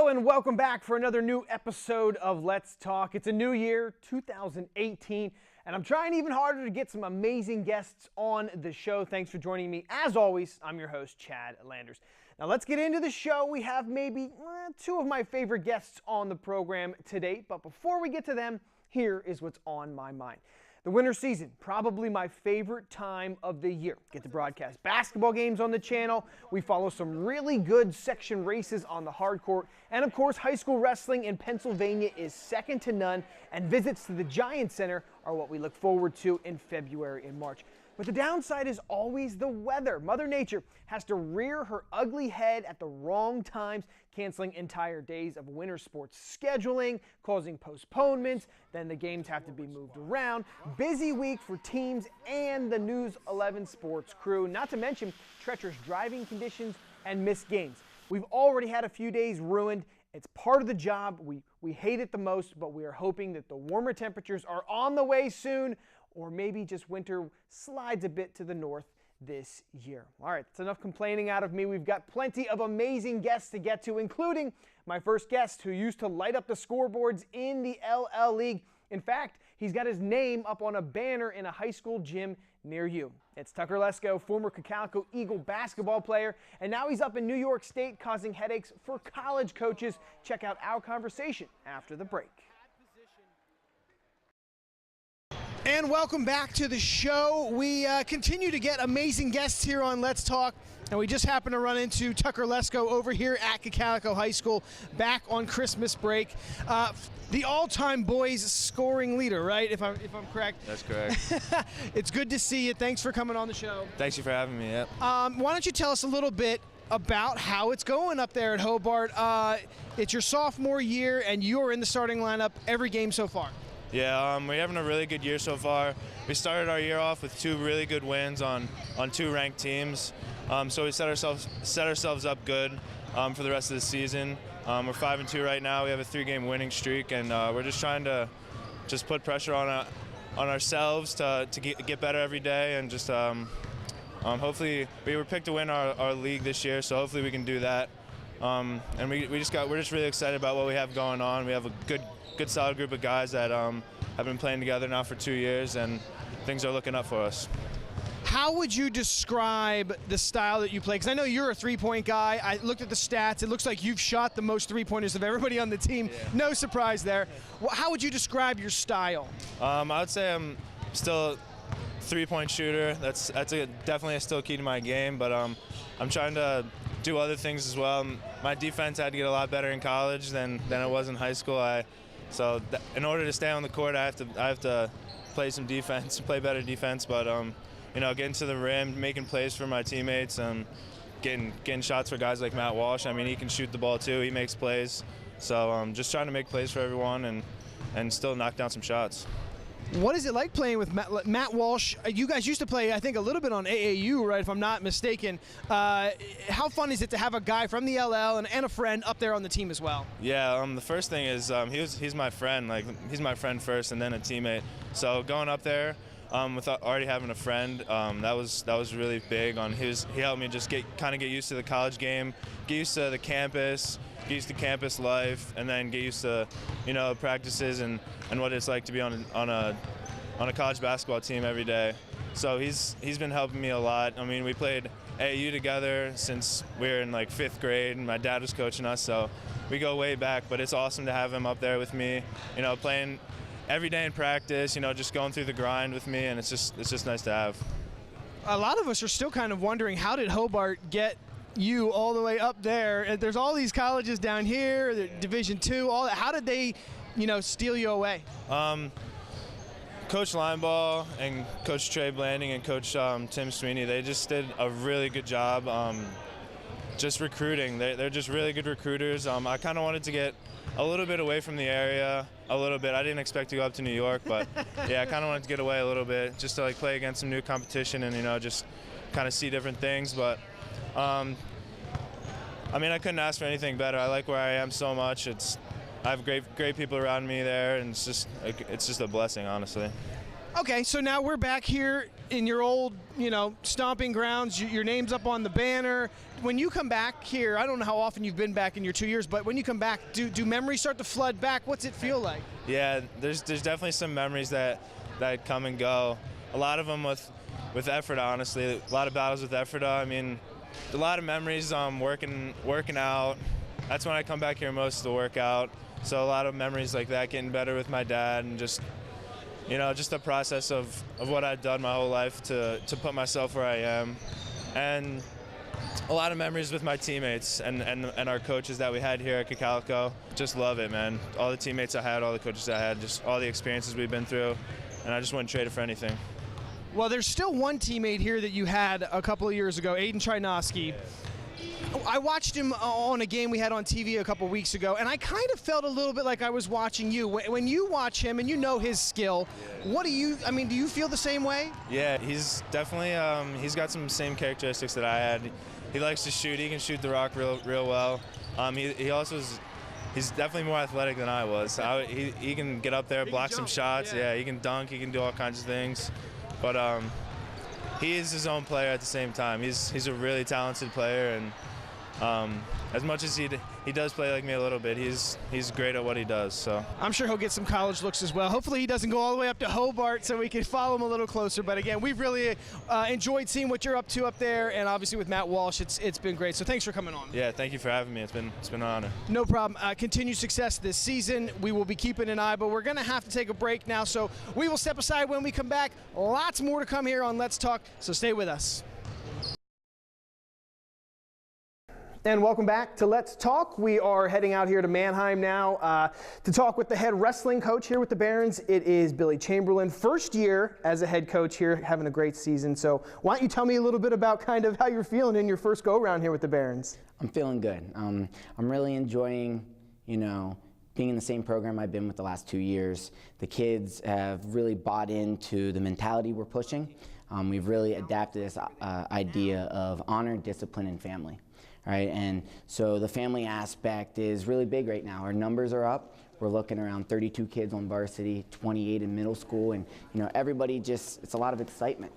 Hello and welcome back for another new episode of Let's Talk. It's a new year, 2018, and I'm trying even harder to get some amazing guests on the show. Thanks for joining me. As always, I'm your host, Chad Landers. Now let's get into the show. We have maybe two of my favorite guests on the program to date, but before we get to them, here is what's on my mind. The winter season, probably my favorite time of the year. Get to broadcast basketball games on the channel. We follow some really good section races on the hard court. And of course, high school wrestling in Pennsylvania is second to none. And visits to the Giant Center are what we look forward to in February and March. But the downside is always the weather. Mother Nature has to rear her ugly head at the wrong times, canceling entire days of winter sports scheduling, causing postponements. Then the games have to be moved around. Busy week for teams and the News 11 sports crew, not to mention treacherous driving conditions and missed games. We've already had a few days ruined. It's part of the job. We hate it the most, but we are hoping that the warmer temperatures are on the way soon, or maybe just winter slides a bit to the north this year. All right, that's enough complaining out of me. We've got plenty of amazing guests to get to, including my first guest who used to light up the scoreboards in the LL League. In fact, he's got his name up on a banner in a high school gym near you. It's Tucker Lesko, former Cacalico Eagle basketball player, and now he's up in New York State causing headaches for college coaches. Check out our conversation after the break. And welcome back to the show. We continue to get amazing guests here on Let's Talk, and we just happened to run into Tucker Lesko over here at Cacalico High School back on Christmas break. The all-time boys scoring leader, right? If I'm correct. That's correct. It's good to see you. Thanks for coming on the show. Thanks you for having me. Yep. Why don't you tell us a little bit about how it's going up there at Hobart? It's your sophomore year, and you're in the starting lineup every game so far. Yeah, we're having a really good year so far. We started our year off with two really good wins on two ranked teams. So we set ourselves up good for the rest of the season. We're 5-2 right now. We have a 3-game winning streak, and we're just trying to put pressure on ourselves to get better every day, and just hopefully we were picked to win our league this year, so hopefully we can do that. And we're just really excited about what we have going on. We have a good solid group of guys that have been playing together now for 2 years, and things are looking up for us. How would you describe the style that you play? Because I know you're a three-point guy. I looked at the stats. It looks like you've shot the most three-pointers of everybody on the team. Yeah. No surprise there. How would you describe your style? I would say I'm still a three-point shooter. That's definitely a still key to my game, but I'm trying to do other things as well. My defense had to get a lot better in college than it was in high school. So in order to stay on the court, I have to play some defense, play better defense. But getting to the rim, making plays for my teammates, and getting shots for guys like Matt Walsh. I mean, he can shoot the ball too. He makes plays. So just trying to make plays for everyone and still knock down some shots. What is it like playing with Matt Walsh? You guys used to play, I think, a little bit on AAU, right, if I'm not mistaken. How fun is it to have a guy from the LL and a friend up there on the team as well? Yeah, the first thing is he's my friend. Like, he's my friend first and then a teammate. So going up there with already having a friend, that was really big. He helped me just get used to the college game, get used to the campus, get used to campus life, and then get used to practices and what it's like to be on a college basketball team every day. So he's been helping me a lot. I mean, we played AAU together since we were in like 5th grade, and my dad was coaching us, so we go way back. But it's awesome to have him up there with me, playing every day in practice, just going through the grind with me, and it's just nice to have. A lot of us are still kind of wondering, how did Hobart get you all the way up there? There's all these colleges down here, Division II, all that. How did they steal you away? Coach Lineball and Coach Trey Blanding and Coach Tim Sweeney, they just did a really good job just recruiting. They're just really good recruiters. I kind of wanted to get a little bit away from the area, a little bit. I didn't expect to go up to New York, but yeah, I kind of wanted to get away a little bit, just to play against some new competition and just kind of see different things. But I mean, I couldn't ask for anything better. I like where I am so much. I have great people around me there, and it's just a blessing, honestly. Okay, so now we're back here in your old, stomping grounds. Your name's up on the banner. When you come back here, I don't know how often you've been back in your 2 years, but when you come back, do memories start to flood back? What's it feel like? Yeah, there's definitely some memories that come and go. A lot of them with Ephrata, honestly. A lot of battles with Ephrata. I mean, a lot of memories working out. That's when I come back here most to work out. So a lot of memories like that, getting better with my dad, and just the process of what I've done my whole life to put myself where I am. And a lot of memories with my teammates and our coaches that we had here at Cocalico. Just love it, man. All the teammates I had, all the coaches I had, just all the experiences we've been through, and I just wouldn't trade it for anything. Well, there's still one teammate here that you had a couple of years ago, Aiden Chainovsky. I watched him on a game we had on TV a couple weeks ago, and I kind of felt a little bit like I was watching you. When you watch him and you know his skill, do you feel the same way? Yeah, he's definitely, he's got some same characteristics that I had. He likes to shoot. He can shoot the rock real well. He also is, he's definitely more athletic than I was. He can get up there, block some shots. Yeah, he can dunk. He can do all kinds of things. But he is his own player at the same time. He's a really talented player, and as much as he does play like me a little bit, he's great at what he does. So I'm sure he'll get some college looks as well. Hopefully he doesn't go all the way up to Hobart so we can follow him a little closer. But again, we've really enjoyed seeing what you're up to up there, and obviously with Matt Walsh, it's been great. So thanks for coming on. Yeah, thank you for having me. It's been an honor. No problem. Continued success this season. We will be keeping an eye, but we're going to have to take a break now. So we will step aside when we come back. Lots more to come here on Let's Talk. So stay with us. And welcome back to Let's Talk. We are heading out here to Mannheim now to talk with the head wrestling coach here with the Barons. It is Billy Chamberlain. First year as a head coach here, having a great season. So why don't you tell me a little bit about kind of how you're feeling in your first go-around here with the Barons? I'm feeling good. I'm really enjoying, being in the same program I've been with the last 2 years. The kids have really bought into the mentality we're pushing. We've really adapted this idea of honor, discipline, and family. Right, and so the family aspect is really big right now. Our numbers are up. We're looking around 32 kids on varsity, 28 in middle school, and everybody it's a lot of excitement,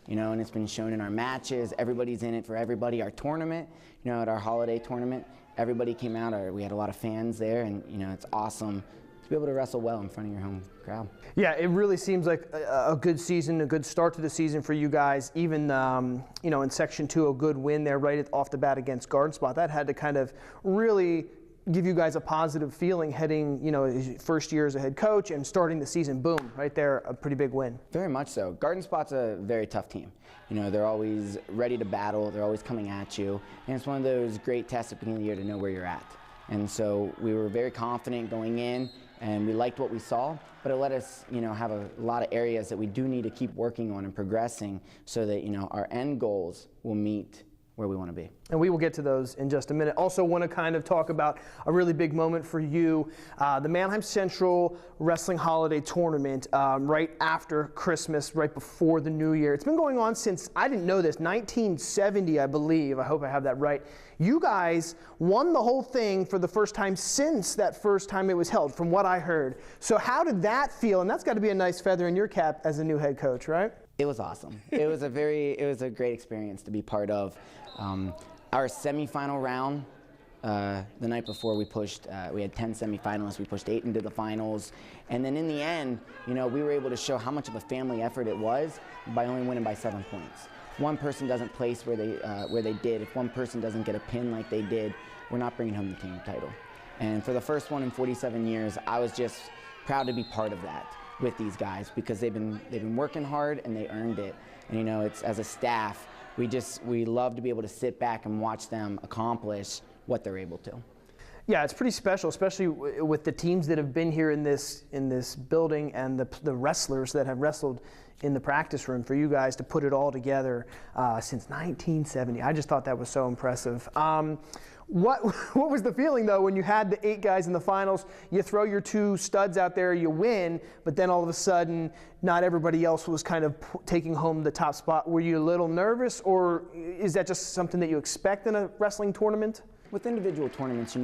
and it's been shown in our matches. Everybody's in it for everybody. Our tournament, at our holiday tournament, everybody came out. We had a lot of fans there, and it's awesome to be able to wrestle well in front of your home crowd. Yeah, it really seems like a good season, a good start to the season for you guys. Even, in Section 2, a good win there right off the bat against Garden Spot. That had to kind of really give you guys a positive feeling heading, first year as a head coach and starting the season. Boom, right there, a pretty big win. Very much so. Garden Spot's a very tough team. They're always ready to battle. They're always coming at you. And it's one of those great tests at the beginning of the year to know where you're at. And so we were very confident going in, and we liked what we saw, but it let us, have a lot of areas that we do need to keep working on and progressing so that, our end goals will meet where we want to be. And we will get to those in just a minute. Also want to kind of talk about a really big moment for you, the Mannheim Central Wrestling Holiday Tournament right after Christmas, right before the New Year. It's been going on since, I didn't know this, 1970, I believe. I hope I have that right. You guys won the whole thing for the first time since that first time it was held, from what I heard. So how did that feel? And that's got to be a nice feather in your cap as a new head coach, right? It was awesome. It was a great experience to be part of. Our semifinal round, the night before we had 10 semifinalists. We pushed 8 into the finals. And then in the end, we were able to show how much of a family effort it was by only winning by 7 points. If one person doesn't place where they did, if one person doesn't get a pin like they did, we're not bringing home the team title. And for the first one in 47 years, I was just proud to be part of that with these guys because they've been working hard and they earned it. And it's as a staff, we love to be able to sit back and watch them accomplish what they're able to. Yeah, it's pretty special, especially with the teams that have been here in this building and the wrestlers that have wrestled in the practice room. For you guys to put it all together since 1970, I just thought that was so impressive. What was the feeling though when you had the 8 guys in the finals? You throw your 2 studs out there, you win, but then all of a sudden, not everybody else was kind of taking home the top spot. Were you a little nervous, or is that just something that you expect in a wrestling tournament? With individual tournaments,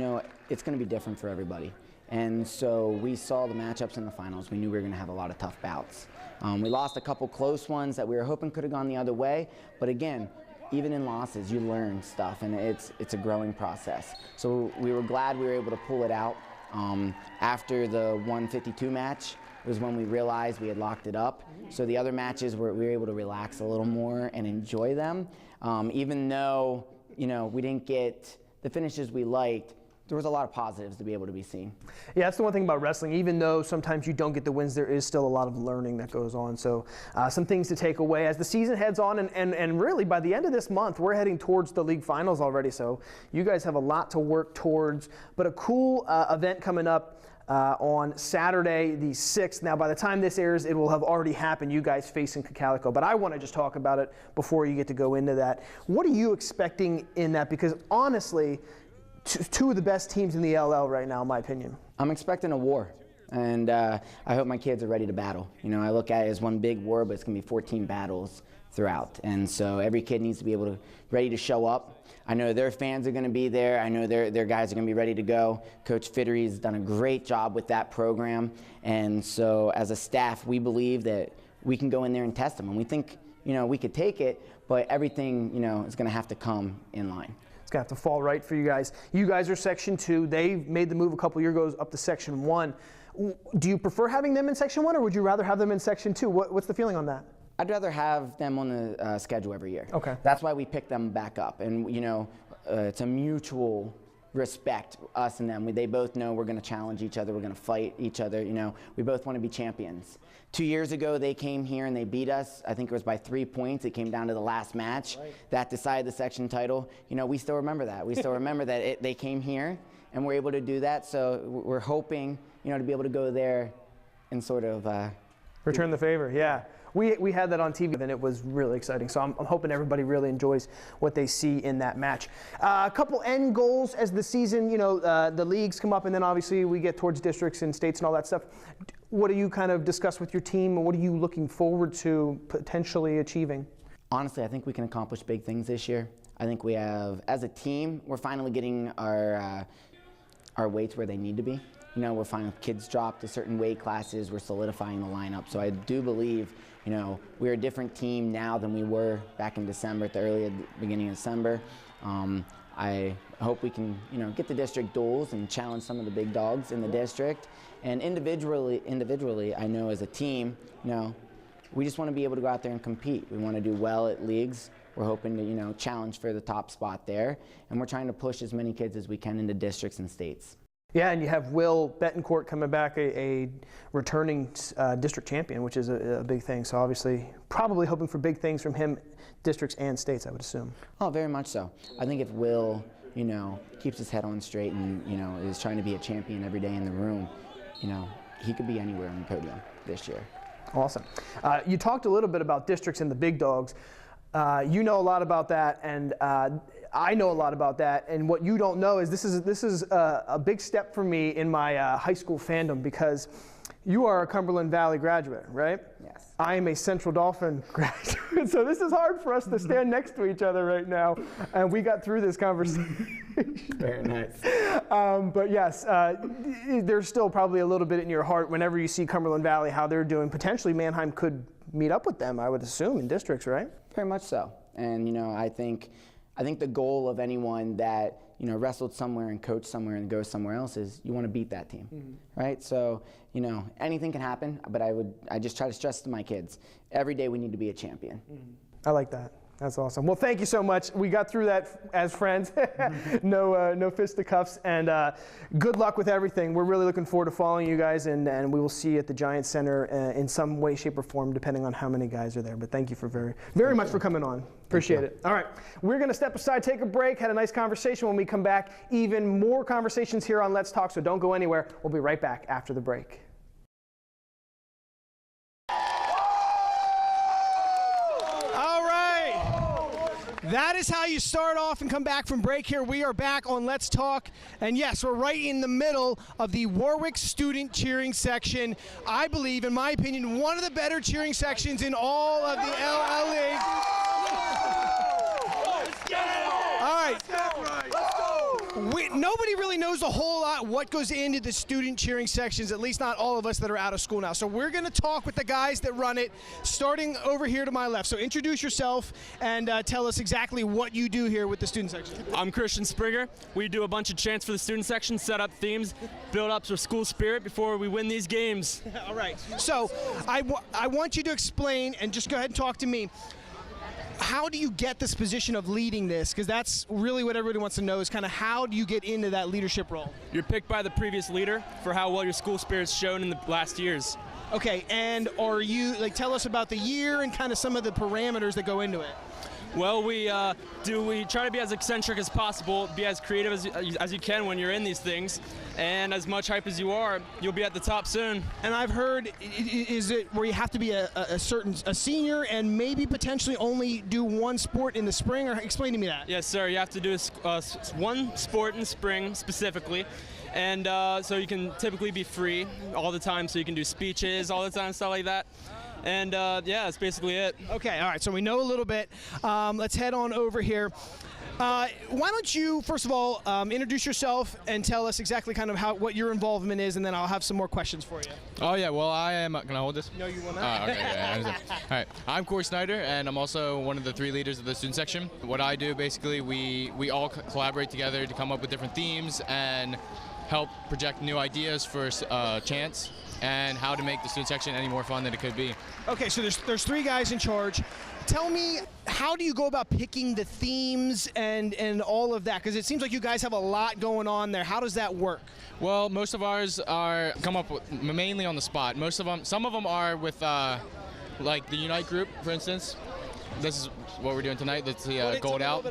it's going to be different for everybody. And so we saw the matchups in the finals. We knew we were going to have a lot of tough bouts. We lost a couple close ones that we were hoping could have gone the other way. But again, even in losses, you learn stuff, and it's a growing process. So we were glad we were able to pull it out. After the 152 match was when we realized we had locked it up. So the other matches we were able to relax a little more and enjoy them. Even though, you know, we didn't get the finishes we liked, there was a lot of positives to be able to be seen. Yeah, that's the one thing about wrestling. Even though sometimes you don't get the wins, there is still a lot of learning that goes on. So some things to take away as the season heads on, and really by the end of this month, we're heading towards the league finals already. So you guys have a lot to work towards, but a cool event coming up on Saturday the 6th. Now, by the time this airs, it will have already happened, you guys facing Calico. But I want to just talk about it before you get to go into that. What are you expecting in that? Because honestly, two of the best teams in the LL right now, in my opinion. I'm expecting a war, and I hope my kids are ready to battle. You know, I look at it as one big war, but it's going to be 14 battles throughout. And so every kid needs to be able to ready to show up. I know their fans are going to be there. I know their guys are going to be ready to go. Coach Fittery's done a great job with that program. And so as a staff, we believe that we can go in there and test them. And we think, you know, we could take it, but everything, you know, is going to have to come in line. It's going to have to fall right for you guys. You guys are Section 2. They made the move a couple years ago up to Section 1. Do you prefer having them in Section 1, or would you rather have them in Section 2? What's the feeling on that? I'd rather have them on the schedule every year. Okay. That's why we picked them back up. And, you know, it's a mutual respect, us and them. They both know we're going to challenge each other. We're going to fight each other. You know, we both want to be champions. 2 years ago, they came here and they beat us. I think it was by 3 points. It came down to the last match. Right. That decided the section title. You know, we still remember that. We still remember that they came here and we're able to do that. So we're hoping, you know, to be able to go there and sort of return the favor. Yeah. We had that on TV, and it was really exciting. So I'm hoping everybody really enjoys what they see in that match. A couple end goals as the season, you know, the leagues come up, and then obviously we get towards districts and states and all that stuff. What do you kind of discuss with your team, and what are you looking forward to potentially achieving? Honestly, I think we can accomplish big things this year. I think we have, as a team, we're finally getting our weights where they need to be. You know, we're finding kids dropped to certain weight classes. We're solidifying the lineup. So I do believe, you know, we're a different team now than we were back in December, at the beginning of December. I hope we can, you know, get the district duels and challenge some of the big dogs in the district. And individually, I know as a team, you know, we just want to be able to go out there and compete. We want to do well at leagues. We're hoping to, you know, challenge for the top spot there. And we're trying to push as many kids as we can into districts and states. Yeah, and you have Will Betancourt coming back, a returning district champion, which is a big thing. So obviously, probably hoping for big things from him, districts and states, I would assume. Oh, very much so. I think if Will, you know, keeps his head on straight and, you know, is trying to be a champion every day in the room, you know, he could be anywhere on the podium this year. Awesome. You talked a little bit about districts and the big dogs. You know a lot about that, and I know a lot about that. And what you don't know is this is a big step for me in my high school fandom, because you are a Cumberland Valley graduate, right? Yes. I am a Central Dauphin graduate, so this is hard for us to stand next to each other right now, and we got through this conversation. Very nice. But yes, there's still probably a little bit in your heart whenever you see Cumberland Valley, how they're doing. Potentially Manheim could meet up with them, I would assume, in districts, right? Very much so. And, you know, I think the goal of anyone that, you know, wrestled somewhere and coached somewhere and goes somewhere else is you want to beat that team, right? So, you know, anything can happen, but I just try to stress to my kids, every day we need to be a champion. I like that. That's awesome. Well, thank you so much. We got through that as friends. No fisticuffs, and good luck with everything. We're really looking forward to following you guys, and we will see you at the Giant Center in some way, shape, or form, depending on how many guys are there. But thank you for very much for coming on. Appreciate it. All right, we're going to step aside, take a break, had a nice conversation. When we come back, even more conversations here on Let's Talk, so don't go anywhere. We'll be right back after the break. That is how you start off and come back from break here. We are back on Let's Talk. And yes, we're right in the middle of the Warwick student cheering section. I believe, in my opinion, one of the better cheering sections in all of the LL League. All right. nobody really knows a whole lot what goes into the student cheering sections, at least not all of us that are out of school now. So we're going to talk with the guys that run it, starting over here to my left. So introduce yourself and tell us exactly what you do here with the student section. I'm Christian Springer. We do a bunch of chants for the student section, set up themes, build up some school spirit before we win these games. All right. So I want you to explain, and just go ahead and talk to me. How do you get this position of leading this? Because that's really what everybody wants to know, is kind of how do you get into that leadership role? You're picked by the previous leader for how well your school spirit's shown in the last years. Okay, and are you, tell us about the year and kind of some of the parameters that go into it. Well, we try to be as eccentric as possible, be as creative as you can when you're in these things, and as much hype as you are, you'll be at the top soon. And I've heard, is it where you have to be a senior and maybe potentially only do one sport in the spring, or explain to me that? Yes, sir. You have to do one sport in the spring specifically. And so you can typically be free all the time, so you can do speeches all the time, stuff like that. And yeah, that's basically it. Okay, all right, so we know a little bit. Let's head on over here. Why don't you, first of all, introduce yourself and tell us exactly kind of what your involvement is, and then I'll have some more questions for you. Oh, yeah, well, I am, can I hold this? No, you will not. Oh, okay, yeah, I understand. All right, I'm Cory Schneider, and I'm also one of the 3 leaders of the student section. What I do, basically, we all collaborate together to come up with different themes and help project new ideas for chants and how to make the student section any more fun than it could be. Okay, so there's 3 guys in charge. Tell me, how do you go about picking the themes and all of that? Because it seems like you guys have a lot going on there. How does that work? Well, most of ours are come up with mainly on the spot. Some of them are with like the Unite group, for instance. This is what we're doing tonight. That's the Gold Out.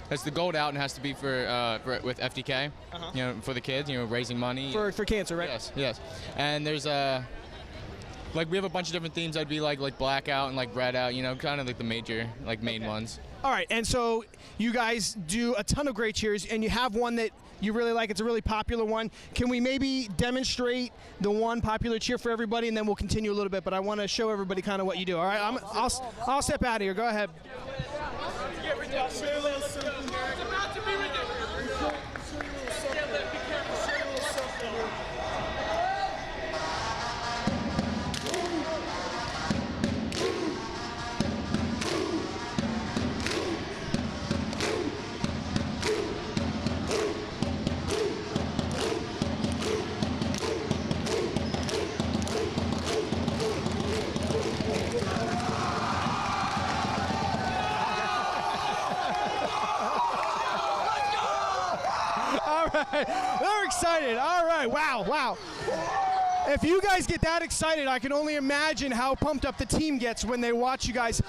That's the Gold Out, and has to be for with FDK, you know, for the kids, you know, raising money for cancer, right? Yes, yes. And there's like we have a bunch of different themes. I'd be like Blackout and like Red Out, you know, kind of like the major main ones. All right, and so you guys do a ton of great cheers, and you have one that you really like. It's a really popular one. Can we maybe demonstrate the one popular cheer for everybody, and then we'll continue a little bit, but I want to show everybody kind of what you do. All right, I'll step out of here. Go ahead. They're excited. All right. Wow. If you guys get that excited, I can only imagine how pumped up the team gets when they watch you guys.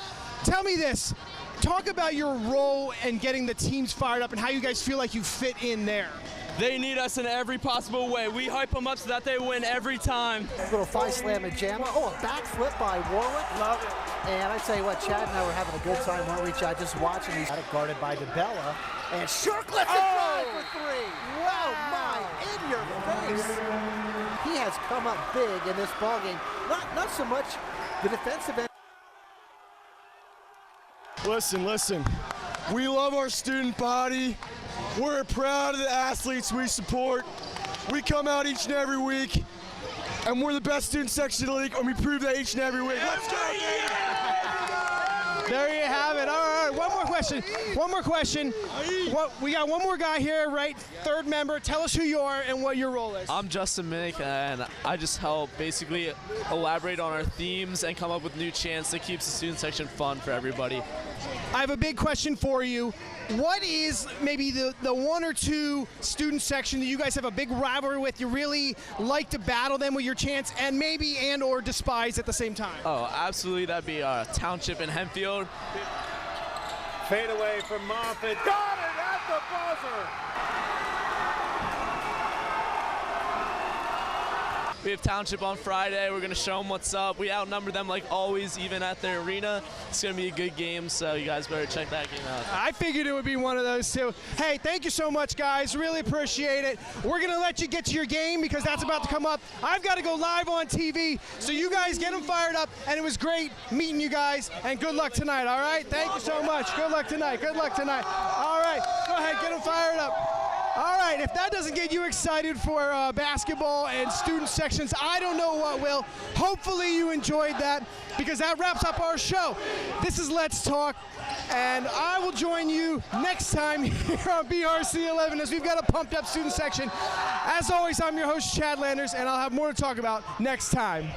Tell me this. Talk about your role in getting the teams fired up and how you guys feel like you fit in there. They need us in every possible way. We hype them up so that they win every time. Little thigh slam and jam. Oh, a backflip by Warwick. Love it. And I tell you what, Chad and I were having a good time, weren't we, Chad? Just watching these. Guarded by DeBella. And Shirkless for 3. Wow, my, in your face. He has come up big in this ballgame. Not so much the defensive end. Listen. We love our student body. We're proud of the athletes we support. We come out each and every week, and we're the best student section in the league, and we prove that each and every week. Let's go! There you have it. All right, one more question. We got one more guy here, right? 3rd member. Tell us who you are and what your role is. I'm Justin Minnick, and I just help basically elaborate on our themes and come up with new chants that keeps the student section fun for everybody. I have a big question for you. What is maybe the 1 or 2 student section that you guys have a big rivalry with, you really like to battle them with your chants, and maybe or despise at the same time? Oh, absolutely. That'd be Township and Hempfield. Fade away from Moffitt. Got it at the buzzer. We have Township on Friday. We're going to show them what's up. We outnumber them like always, even at their arena. It's going to be a good game, so you guys better check that game out. I figured it would be one of those 2. Hey, thank you so much, guys. Really appreciate it. We're going to let you get to your game because that's about to come up. I've got to go live on TV, so you guys get them fired up, and it was great meeting you guys, and good luck tonight, all right? Thank you so much. Good luck tonight. All right, go ahead, get them fired up. All right, if that doesn't get you excited for basketball and student sections, I don't know what will. Hopefully you enjoyed that, because that wraps up our show. This is Let's Talk, and I will join you next time here on BRC 11 as we've got a pumped up student section. As always, I'm your host, Chad Landers, and I'll have more to talk about next time.